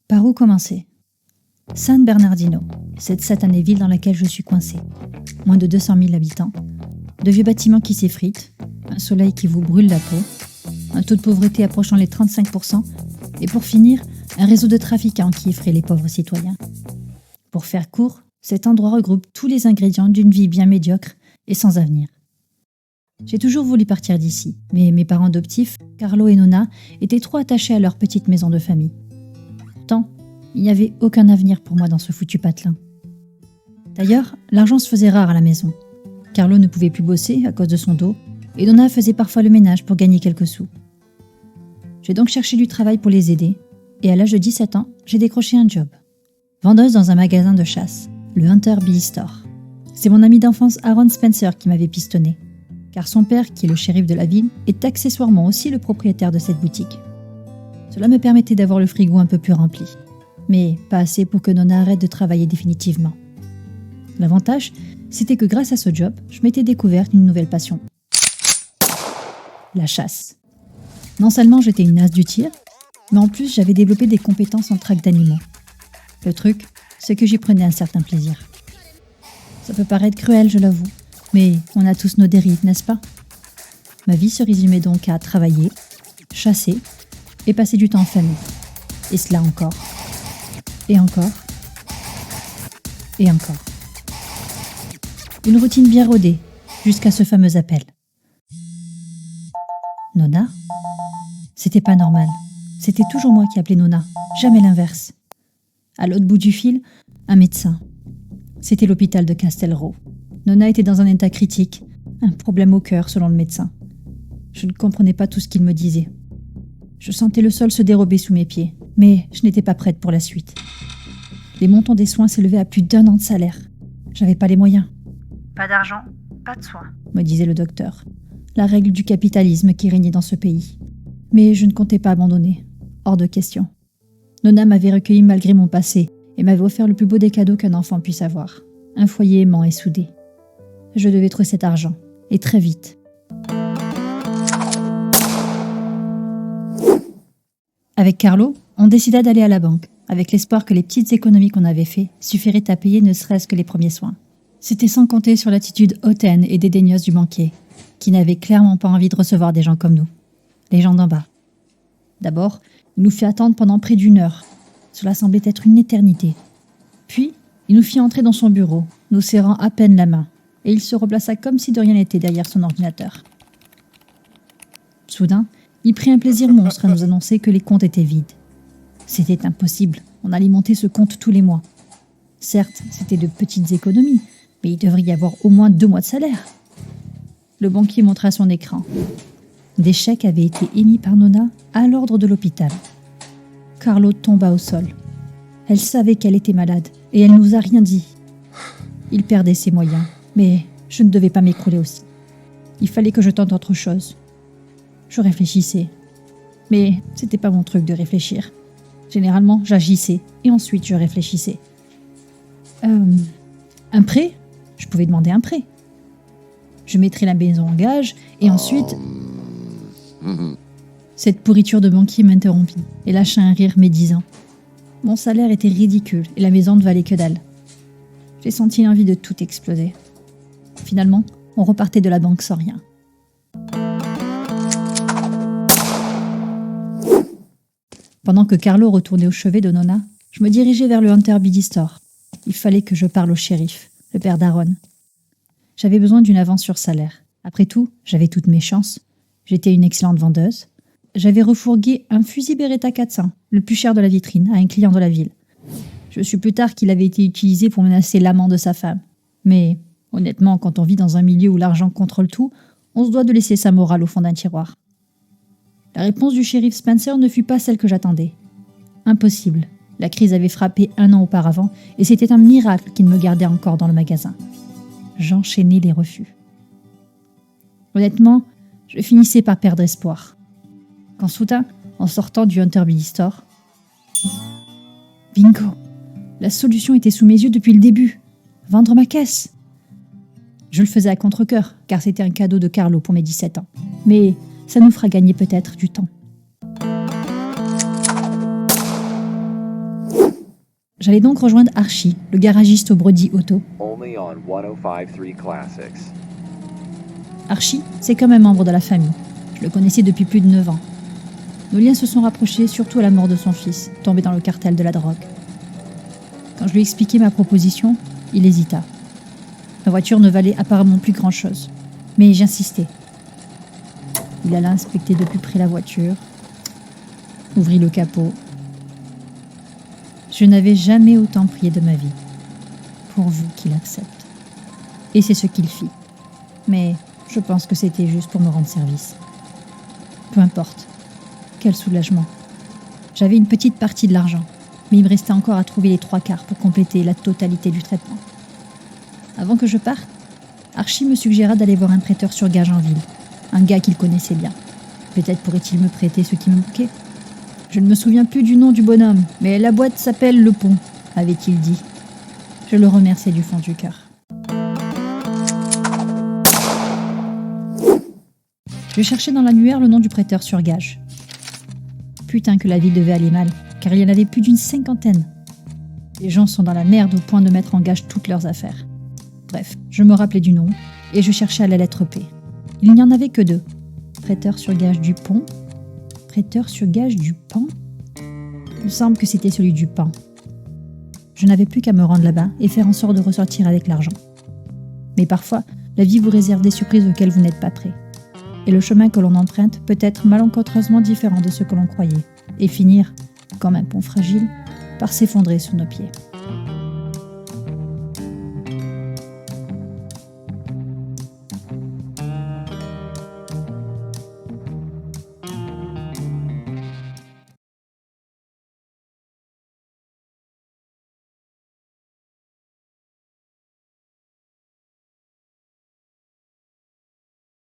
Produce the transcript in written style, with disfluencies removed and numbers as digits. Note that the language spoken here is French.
Par où commencer ? San Bernardino, cette satanée ville dans laquelle je suis coincée. Moins de 200 000 habitants, de vieux bâtiments qui s'effritent, un soleil qui vous brûle la peau, un taux de pauvreté approchant les 35%, et pour finir, un réseau de trafiquants qui effraie les pauvres citoyens. Pour faire court, cet endroit regroupe tous les ingrédients d'une vie bien médiocre et sans avenir. J'ai toujours voulu partir d'ici, mais mes parents adoptifs, Carlo et Nonna, étaient trop attachés à leur petite maison de famille. Pourtant, il n'y avait aucun avenir pour moi dans ce foutu patelin. D'ailleurs, l'argent se faisait rare à la maison. Carlo ne pouvait plus bosser à cause de son dos, et Nonna faisait parfois le ménage pour gagner quelques sous. J'ai donc cherché du travail pour les aider, et à l'âge de 17 ans, j'ai décroché un job. Vendeuse dans un magasin de chasse, le Hunter Billy Store. C'est mon ami d'enfance Aaron Spencer qui m'avait pistonné, car son père, qui est le shérif de la ville, est accessoirement aussi le propriétaire de cette boutique. Cela me permettait d'avoir le frigo un peu plus rempli, mais pas assez pour que Nonna arrête de travailler définitivement. L'avantage, c'était que grâce à ce job, je m'étais découverte une nouvelle passion. La chasse. Non seulement j'étais une as du tir, mais en plus j'avais développé des compétences en traque d'animaux. Le truc, c'est que j'y prenais un certain plaisir. Ça peut paraître cruel, je l'avoue, mais on a tous nos dérives, n'est-ce pas ? Ma vie se résumait donc à travailler, chasser et passer du temps en famille. Et cela encore. Et encore. Et encore. Une routine bien rodée, jusqu'à ce fameux appel. Nonna ? C'était pas normal. C'était toujours moi qui appelais Nonna, jamais l'inverse. À l'autre bout du fil, un médecin. C'était l'hôpital de Castelrau. Nonna était dans un état critique, un problème au cœur selon le médecin. Je ne comprenais pas tout ce qu'il me disait. Je sentais le sol se dérober sous mes pieds, mais je n'étais pas prête pour la suite. Les montants des soins s'élevaient à plus d'1 an de salaire. J'avais pas les moyens. Pas d'argent, pas de soins, me disait le docteur. La règle du capitalisme qui régnait dans ce pays. Mais je ne comptais pas abandonner. Hors de question. Nonna m'avait recueilli malgré mon passé et m'avait offert le plus beau des cadeaux qu'un enfant puisse avoir. Un foyer aimant et soudé. Je devais trouver cet argent. Et très vite. Avec Carlo, on décida d'aller à la banque, avec l'espoir que les petites économies qu'on avait faites suffiraient à payer ne serait-ce que les premiers soins. C'était sans compter sur l'attitude hautaine et dédaigneuse du banquier, qui n'avait clairement pas envie de recevoir des gens comme nous, les gens d'en bas. D'abord, il nous fit attendre pendant près d'1 heure. Cela semblait être une éternité. Puis, il nous fit entrer dans son bureau, nous serrant à peine la main, et il se replaça comme si de rien n'était derrière son ordinateur. Soudain, il prit un plaisir monstre à nous annoncer que les comptes étaient vides. C'était impossible, on alimentait ce compte tous les mois. Certes, c'était de petites économies, mais il devrait y avoir au moins 2 mois de salaire. Le banquier montra son écran. Des chèques avaient été émis par Nonna à l'ordre de l'hôpital. Carlo tomba au sol. Elle savait qu'elle était malade, et elle ne nous a rien dit. Il perdait ses moyens, mais je ne devais pas m'écrouler aussi. Il fallait que je tente autre chose. Je réfléchissais. Mais c'était pas mon truc de réfléchir. Généralement, j'agissais, et ensuite je réfléchissais. Un prêt ? Je pouvais demander un prêt. Je mettrais la maison en gage, et ensuite... Cette pourriture de banquier m'interrompit, et lâcha un rire médisant. Mon salaire était ridicule, et la maison ne valait que dalle. J'ai senti l'envie de tout exploser. Finalement, on repartait de la banque sans rien. Pendant que Carlo retournait au chevet de Nonna, je me dirigeais vers le Hunter Billy Store. Il fallait que je parle au shérif, le père d'Aaron. J'avais besoin d'une avance sur salaire. Après tout, j'avais toutes mes chances. J'étais une excellente vendeuse. J'avais refourgué un fusil Beretta 400, le plus cher de la vitrine, à un client de la ville. Je suis plus tard qu'il avait été utilisé pour menacer l'amant de sa femme. Mais honnêtement, quand on vit dans un milieu où l'argent contrôle tout, on se doit de laisser sa morale au fond d'un tiroir. La réponse du shérif Spencer ne fut pas celle que j'attendais. Impossible. La crise avait frappé 1 an auparavant et c'était un miracle qu'il me gardait encore dans le magasin. J'enchaînais les refus. Honnêtement, je finissais par perdre espoir. Quand soudain, en sortant du Hunter Billy Store, bingo! La solution était sous mes yeux depuis le début. Vendre ma caisse. Je le faisais à contre-cœur, car c'était un cadeau de Carlo pour mes 17 ans. Mais ça nous fera gagner peut-être du temps. J'allais donc rejoindre Archie, le garagiste au Brody Auto. Only on 105.3 Classics. Archie, c'est comme un membre de la famille. Je le connaissais depuis plus de 9 ans. Nos liens se sont rapprochés surtout à la mort de son fils, tombé dans le cartel de la drogue. Quand je lui ai expliqué ma proposition, il hésita. Ma voiture ne valait apparemment plus grand-chose. Mais j'insistais. Il alla inspecter de plus près la voiture, ouvrit le capot. Je n'avais jamais autant prié de ma vie, pourvu qu'il accepte. Et c'est ce qu'il fit. Mais je pense que c'était juste pour me rendre service. Peu importe. Quel soulagement. J'avais une petite partie de l'argent, mais il me restait encore à trouver les 3/4 pour compléter la totalité du traitement. Avant que je parte, Archie me suggéra d'aller voir un prêteur sur gage en ville, un gars qu'il connaissait bien. Peut-être pourrait-il me prêter ce qui me manquait. Je ne me souviens plus du nom du bonhomme, mais la boîte s'appelle Le Pont, avait-il dit. Je le remerciais du fond du cœur. Je cherchais dans l'annuaire le nom du prêteur sur gage. Putain que la ville devait aller mal, car il y en avait plus d'une 50aine. Les gens sont dans la merde au point de mettre en gage toutes leurs affaires. Bref, je me rappelais du nom, et je cherchais à la lettre P. Il n'y en avait que 2. Prêteur sur gage du Pont, prêteur sur gage du Pan. Il me semble que c'était celui du Pan. Je n'avais plus qu'à me rendre là-bas et faire en sorte de ressortir avec l'argent. Mais parfois, la vie vous réserve des surprises auxquelles vous n'êtes pas prêt. Et le chemin que l'on emprunte peut être malencontreusement différent de ce que l'on croyait, et finir, comme un pont fragile, par s'effondrer sous nos pieds.